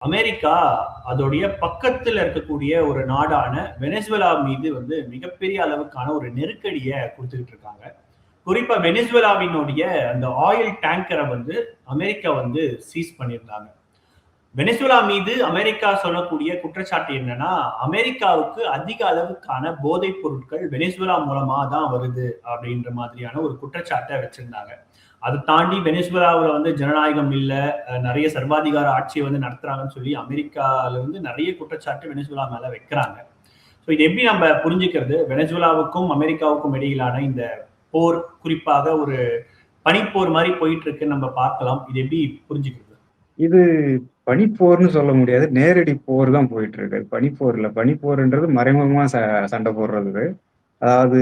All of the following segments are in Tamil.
அமெரிக்கா அதோடைய பக்கத்துல இருக்கக்கூடிய ஒரு நாடான வெனிசுவேலா மீது வந்து மிகப்பெரிய அளவுக்கான ஒரு நெருக்கடிய குடுத்துக்கிட்டு இருக்காங்க. குறிப்பா வெனிசுவேலாவினுடைய அந்த ஆயில் டேங்கர வந்து அமெரிக்கா வந்து சீஸ் பண்ணியிருந்தாங்க. வெனிசுவேலா மீது அமெரிக்கா சொல்லக்கூடிய குற்றச்சாட்டு என்னன்னா, அமெரிக்காவுக்கு அதிக அளவுக்கான போதைப் பொருட்கள் வெனிசுவேலா மூலமா தான் வருது அப்படின்ற மாதிரியான ஒரு குற்றச்சாட்ட வச்சிருந்தாங்க. அதை தாண்டி வெனிசுவேலாவில் வந்து ஜனநாயகம் இல்ல, நிறைய சர்வாதிகார ஆட்சியை வந்து நடத்துறாங்கன்னு சொல்லி அமெரிக்கால இருந்து நிறைய குற்றச்சாட்டு வெனிசுவேலா மேல வைக்கிறாங்க. ஸோ இது எப்படி நம்ம புரிஞ்சுக்கிறது? வெனிசுவேலாவுக்கும் அமெரிக்காவுக்கும் இடையிலான இந்த போர் குறிப்பாக ஒரு பனிப்போர் மாதிரி போயிட்டு இருக்குன்னு நம்ம பார்க்கலாம். இது எப்படி புரிஞ்சுக்கிறது? இது பனிப்போர்னு சொல்ல முடியாது. நேரடி போர் தான் போயிட்டு இருக்கு. பனிப்போர் இல்ல. பனிப்போர்ன்றது மறைமுகமா சண்டை போடுறது. அதாவது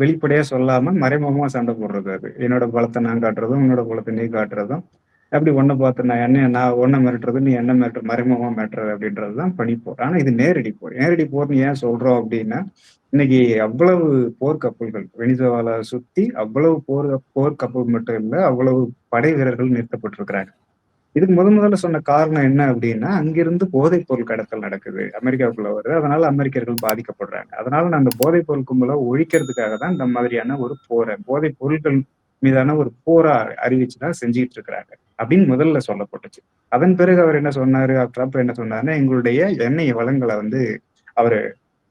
வெளிப்படையா சொல்லாம மறைமுகமா சண்டை போடுறது அது. என்னோட பலத்தை நான் காட்டுறதும், உன்னோட பலத்தை நீ காட்டுறதும். அப்படி ஒன்ன பார்த்து நான் ஒன்ன மிரட்டுறது, நீ என்ன மறைமுகமா மிரட்டுறது அப்படின்றதுதான் பனிப்போர். ஆனா இது நேரடி போர். நேரடி போர்னு ஏன் சொல்றோம் அப்படின்னா, இன்னைக்கு அவ்வளவு போர்க்கப்பல்கள் வெனிசுவேலா சுத்தி அவ்வளவு போர் கப்பல் மட்டும் இல்ல, அவ்வளவு படை வீரர்கள் நிறுத்தப்பட்டிருக்கிறாங்க. இதுக்கு முதல்ல சொன்ன காரணம் என்ன அப்படின்னா, அங்கிருந்து போதைப் பொருள் கடத்தல் நடக்குது. அமெரிக்காவுக்குள்ள வருது. அதனால அமெரிக்கர்கள் பாதிக்கப்படுறாங்க. அதனால நான் அந்த போதைப் பொருள் கும்பலை ஒழிக்கிறதுக்காக தான் இந்த மாதிரியான ஒரு போதைப் பொருட்கள் மீதான ஒரு போரா அறிவிச்சுதான் செஞ்சுட்டு இருக்கிறாங்க அப்படின்னு முதல்ல சொல்லப்பட்டுச்சு. அதன் பிறகு அவர் என்ன சொன்னாரு, ட்ரம்ப் என்ன சொன்னாருன்னா, எங்களுடைய எண்ணெய் வளங்களை வந்து அவரு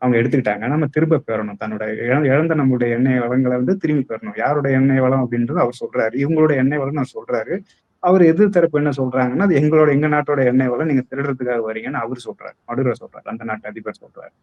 அவங்க எடுத்துக்கிட்டாங்க. நம்ம திரும்ப பெறணும். தன்னோட இழந்த நம்மளுடைய எண்ணெய் வளங்களை வந்து திரும்பி பெறணும். யாரோட எண்ணெய் வளம் அப்படின்றது அவர் சொல்றாரு. இவங்களோட எண்ணெய் வளம் நான் சொல்றாரு. அவர் எதிர் தரப்பு என்ன சொல்றாங்கன்னா, அது எங்க நாட்டோட எண்ணெய் வளம், நீங்க திருடுறதுக்காக வரீங்கன்னு அவரு சொல்றாரு. மடுரோ சொல்றாரு. அந்த நாட்டு அதிபர் சொல்றாரு.